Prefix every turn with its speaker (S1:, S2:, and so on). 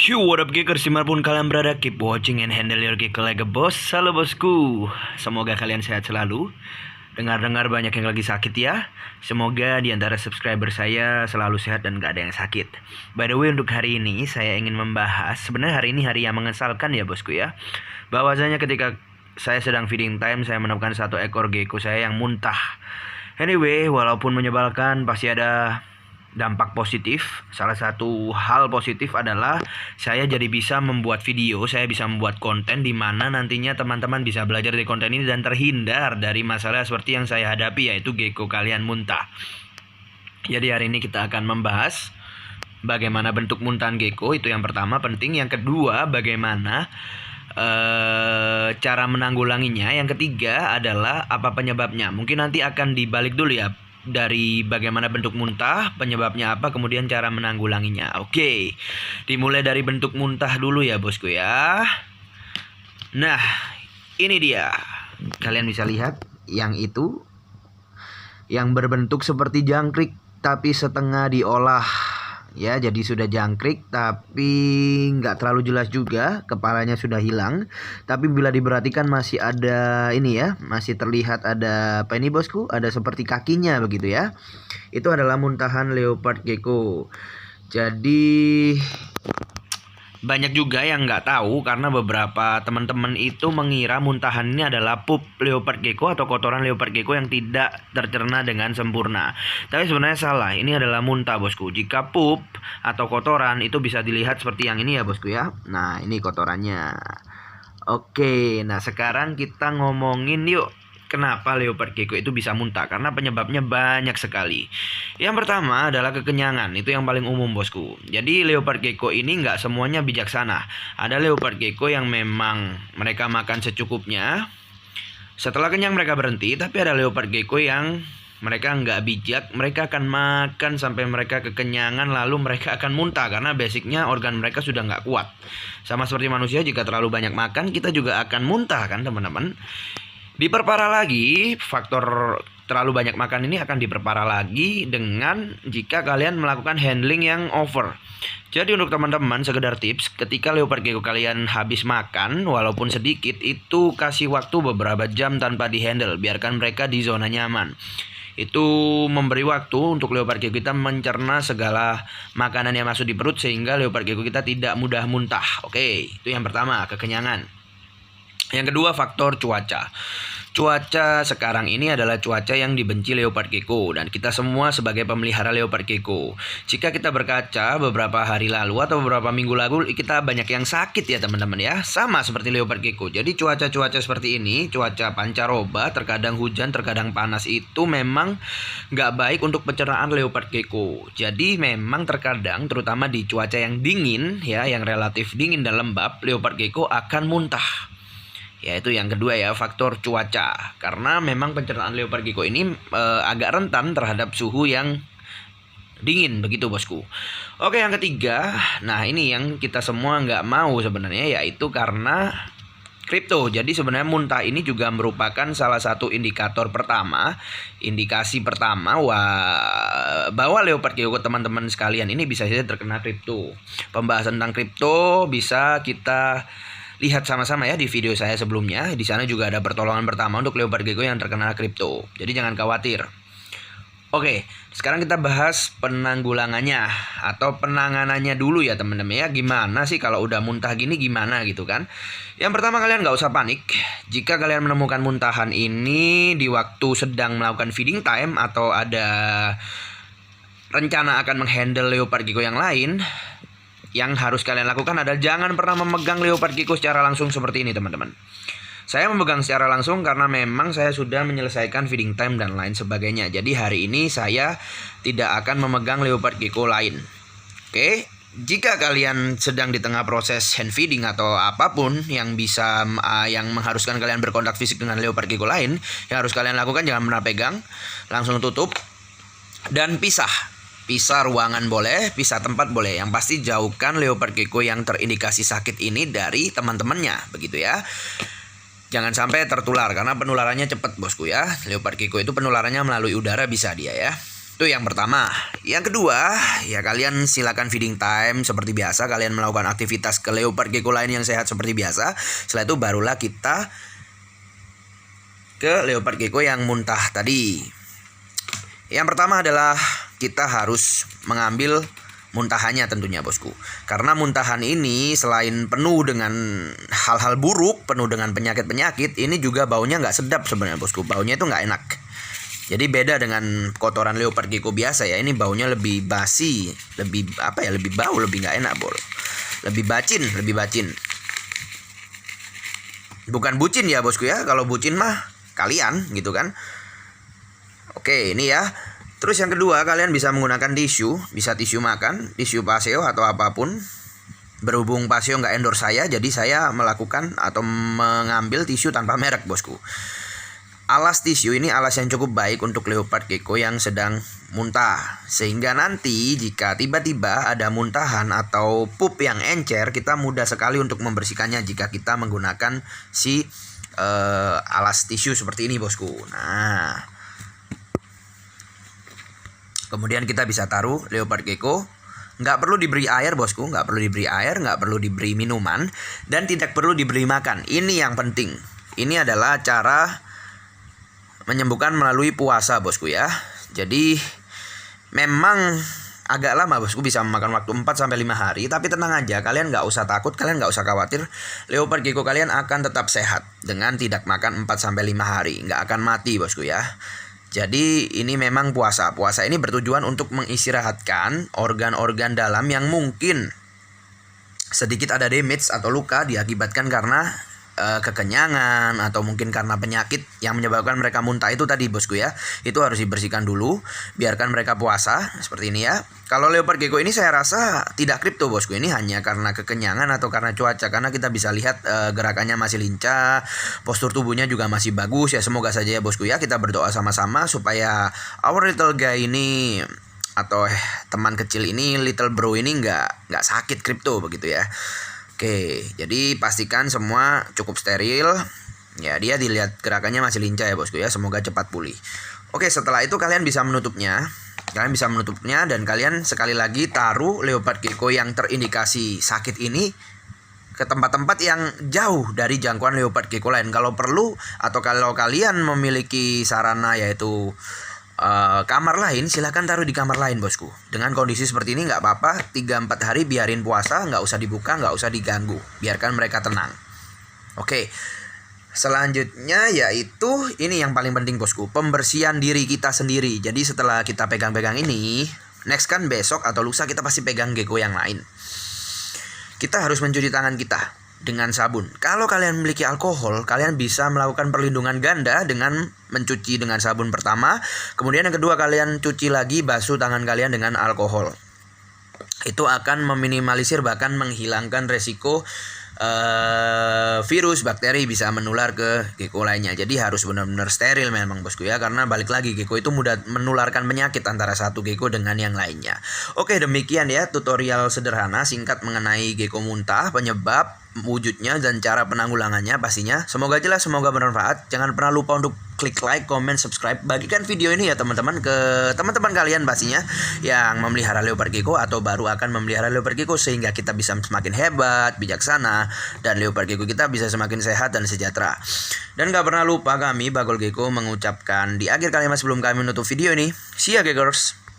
S1: Yo, what up Geekers, dimanapun kalian berada, keep watching and handle your geek like a boss. Halo bosku, semoga kalian sehat selalu. Dengar-dengar banyak yang lagi sakit ya. Semoga di antara subscriber saya selalu sehat dan gak ada yang sakit. By the way, untuk hari ini saya ingin membahas, sebenarnya hari ini hari yang mengesalkan ya bosku ya. Bahwasanya ketika saya sedang feeding time, saya menemukan satu ekor gecko saya yang muntah. Anyway, walaupun menyebalkan, pasti ada dampak positif. Salah satu hal positif adalah saya jadi bisa membuat video, saya bisa membuat konten di mana nantinya teman-teman bisa belajar dari konten ini dan terhindar dari masalah seperti yang saya hadapi, yaitu gecko kalian muntah. Jadi hari ini kita akan membahas bagaimana bentuk muntahan gecko, itu yang pertama penting. Yang kedua, bagaimana cara menanggulanginya. Yang ketiga adalah apa penyebabnya. Mungkin nanti akan dibalik dulu ya, dari bagaimana bentuk muntah, penyebabnya apa, kemudian cara menanggulanginya. Oke, dimulai dari bentuk muntah dulu ya bosku ya. Nah, ini dia. Kalian bisa lihat yang itu, yang berbentuk seperti jangkrik tapi setengah diolah. Ya, jadi sudah jangkrik tapi nggak terlalu jelas juga, kepalanya sudah hilang. Tapi bila diperhatikan masih ada ini ya, masih terlihat ada apa ini bosku, ada seperti kakinya begitu ya. Itu adalah muntahan leopard gecko. Jadi banyak juga yang nggak tahu karena beberapa teman-teman itu mengira muntahan ini adalah pup leopard gecko atau kotoran leopard gecko yang tidak tercerna dengan sempurna. Tapi sebenarnya salah, ini adalah muntah bosku. Jika pup atau kotoran itu bisa dilihat seperti yang ini ya bosku ya. Nah, ini kotorannya. Oke, nah sekarang kita ngomongin yuk, kenapa leopard gecko itu bisa muntah? Karena penyebabnya banyak sekali. Yang pertama adalah kekenyangan, itu yang paling umum bosku. Jadi leopard gecko ini nggak semuanya bijaksana. Ada leopard gecko yang memang mereka makan secukupnya, setelah kenyang mereka berhenti. Tapi ada leopard gecko yang mereka nggak bijak, mereka akan makan sampai mereka kekenyangan, lalu mereka akan muntah karena basicnya organ mereka sudah nggak kuat. Sama seperti manusia, jika terlalu banyak makan kita juga akan muntah kan teman-teman. Diperparah lagi, faktor terlalu banyak makan ini akan diperparah lagi dengan jika kalian melakukan handling yang over. Jadi untuk teman-teman, sekedar tips, ketika leopard gecko kalian habis makan walaupun sedikit, itu kasih waktu beberapa jam tanpa dihandle, biarkan mereka di zona nyaman. Itu memberi waktu untuk leopard gecko kita mencerna segala makanan yang masuk di perut, sehingga leopard gecko kita tidak mudah muntah. Oke, itu yang pertama, kekenyangan. Yang kedua, faktor cuaca. Cuaca sekarang ini adalah cuaca yang dibenci leopard gecko, dan kita semua sebagai pemelihara leopard gecko, jika kita berkaca beberapa hari lalu atau beberapa minggu lalu, kita banyak yang sakit ya teman-teman ya. Sama seperti leopard gecko. Jadi cuaca-cuaca seperti ini, cuaca pancaroba, terkadang hujan, terkadang panas, itu memang nggak baik untuk pencernaan leopard gecko. Jadi memang terkadang, terutama di cuaca yang dingin ya, yang relatif dingin dan lembab, leopard gecko akan muntah. Ya, itu yang kedua ya, faktor cuaca. Karena memang pencernaan leopard gecko ini agak rentan terhadap suhu yang dingin begitu bosku. Oke, yang ketiga, nah ini yang kita semua nggak mau sebenarnya, yaitu karena kripto. Jadi sebenarnya muntah ini juga merupakan salah satu indikator pertama, indikasi pertama bahwa leopard gecko teman-teman sekalian ini bisa saja terkena kripto. Pembahasan tentang kripto bisa kita lihat sama-sama ya di video saya sebelumnya. Di sana juga ada pertolongan pertama untuk leopard gecko yang terkena kripto. Jadi jangan khawatir. Oke, sekarang kita bahas penanggulangannya atau penanganannya dulu ya teman-teman ya. Gimana sih kalau udah muntah gini, gimana gitu kan? Yang pertama, kalian nggak usah panik. Jika kalian menemukan muntahan ini di waktu sedang melakukan feeding time atau ada rencana akan menghandle leopard gecko yang lain, yang harus kalian lakukan adalah jangan pernah memegang leopard gecko secara langsung seperti ini teman-teman. Saya memegang secara langsung karena memang saya sudah menyelesaikan feeding time dan lain sebagainya. Jadi hari ini saya tidak akan memegang leopard gecko lain. Oke, jika kalian sedang di tengah proses hand feeding atau apapun yang bisa yang mengharuskan kalian berkontak fisik dengan leopard gecko lain, yang harus kalian lakukan jangan pernah pegang, langsung tutup dan pisah. Pisah ruangan boleh, pisah tempat boleh. Yang pasti jauhkan leopard gecko yang terindikasi sakit ini dari teman-temannya, begitu ya. Jangan sampai tertular karena penularannya cepat bosku ya. Leopard gecko itu penularannya melalui udara bisa dia ya. Itu yang pertama. Yang kedua, ya kalian silakan feeding time seperti biasa. Kalian melakukan aktivitas ke leopard gecko lain yang sehat seperti biasa. Setelah itu barulah kita ke leopard gecko yang muntah tadi. Yang pertama adalah kita harus mengambil muntahannya tentunya bosku. Karena muntahan ini selain penuh dengan hal-hal buruk, penuh dengan penyakit-penyakit, ini juga baunya nggak sedap sebenarnya bosku. Baunya itu nggak enak. Jadi beda dengan kotoran leopard gecko biasa ya. Ini baunya lebih basi, lebih lebih bau, lebih nggak enak bol. Lebih bacin. Bukan bucin ya bosku ya. Kalau bucin mah kalian gitu kan. Oke, ini ya. Terus yang kedua, kalian bisa menggunakan tisu, bisa tisu makan, tisu paseo atau apapun. Berhubung paseo nggak endorse saya, jadi saya melakukan atau mengambil tisu tanpa merek bosku. Alas tisu ini alas yang cukup baik untuk leopard gecko yang sedang muntah. Sehingga nanti jika tiba-tiba ada muntahan atau pup yang encer, kita mudah sekali untuk membersihkannya jika kita menggunakan si alas tisu seperti ini bosku. Nah, kemudian kita bisa taruh leopard gecko. Nggak perlu diberi air bosku, nggak perlu diberi air, nggak perlu diberi minuman, dan tidak perlu diberi makan. Ini yang penting. Ini adalah cara menyembuhkan melalui puasa bosku ya. Jadi memang agak lama bosku, bisa memakan waktu 4-5 hari. Tapi tenang aja, kalian nggak usah takut, kalian nggak usah khawatir. Leopard gecko kalian akan tetap sehat dengan tidak makan 4-5 hari. Nggak akan mati bosku ya. Jadi ini memang puasa. Puasa ini bertujuan untuk mengistirahatkan organ-organ dalam yang mungkin sedikit ada damage atau luka diakibatkan karena kekenyangan atau mungkin karena penyakit yang menyebabkan mereka muntah itu tadi bosku ya. Itu harus dibersihkan dulu, biarkan mereka puasa seperti ini ya. Kalau leopard gecko ini saya rasa tidak kripto bosku, ini hanya karena kekenyangan atau karena cuaca, karena kita bisa lihat gerakannya masih lincah, postur tubuhnya juga masih bagus ya. Semoga saja ya bosku ya, kita berdoa sama-sama supaya our little guy ini atau teman kecil ini, little bro ini nggak sakit kripto begitu ya. Oke, jadi pastikan semua cukup steril. Ya, dia dilihat gerakannya masih lincah ya bosku ya. Semoga cepat pulih. Oke, setelah itu kalian bisa menutupnya. Dan kalian sekali lagi taruh leopard gecko yang terindikasi sakit ini ke tempat-tempat yang jauh dari jangkauan leopard gecko lain. Kalau perlu atau kalau kalian memiliki sarana yaitu kamar lain, silahkan taruh di kamar lain bosku. Dengan kondisi seperti ini nggak apa-apa, 3-4 hari biarin puasa, nggak usah dibuka, nggak usah diganggu, biarkan mereka tenang. Oke, selanjutnya yaitu ini yang paling penting bosku, pembersihan diri kita sendiri. Jadi setelah kita pegang-pegang ini, next kan besok atau lusa kita pasti pegang gecko yang lain. Kita harus mencuci tangan kita dengan sabun. Kalau kalian memiliki alkohol, kalian bisa melakukan perlindungan ganda dengan mencuci dengan sabun pertama. Kemudian yang kedua, kalian cuci lagi, basuh tangan kalian dengan alkohol. Itu akan meminimalisir bahkan menghilangkan resiko virus, bakteri bisa menular ke gecko lainnya. Jadi harus benar-benar steril memang bosku ya. Karena balik lagi, gecko itu mudah menularkan penyakit antara satu gecko dengan yang lainnya. Oke, demikian ya tutorial sederhana singkat mengenai gecko muntah, penyebab, wujudnya, dan cara penanggulangannya pastinya. Semoga jelas, semoga bermanfaat. Jangan pernah lupa untuk klik like, comment, subscribe. Bagikan video ini ya teman-teman ke teman-teman kalian pastinya yang memelihara leopard gecko atau baru akan memelihara leopard gecko, sehingga kita bisa semakin hebat, bijaksana, dan leopard gecko kita bisa semakin sehat dan sejahtera. Dan gak pernah lupa kami Bagol Gecko mengucapkan di akhir kalimat sebelum kami menutup video ini, see ya geckers.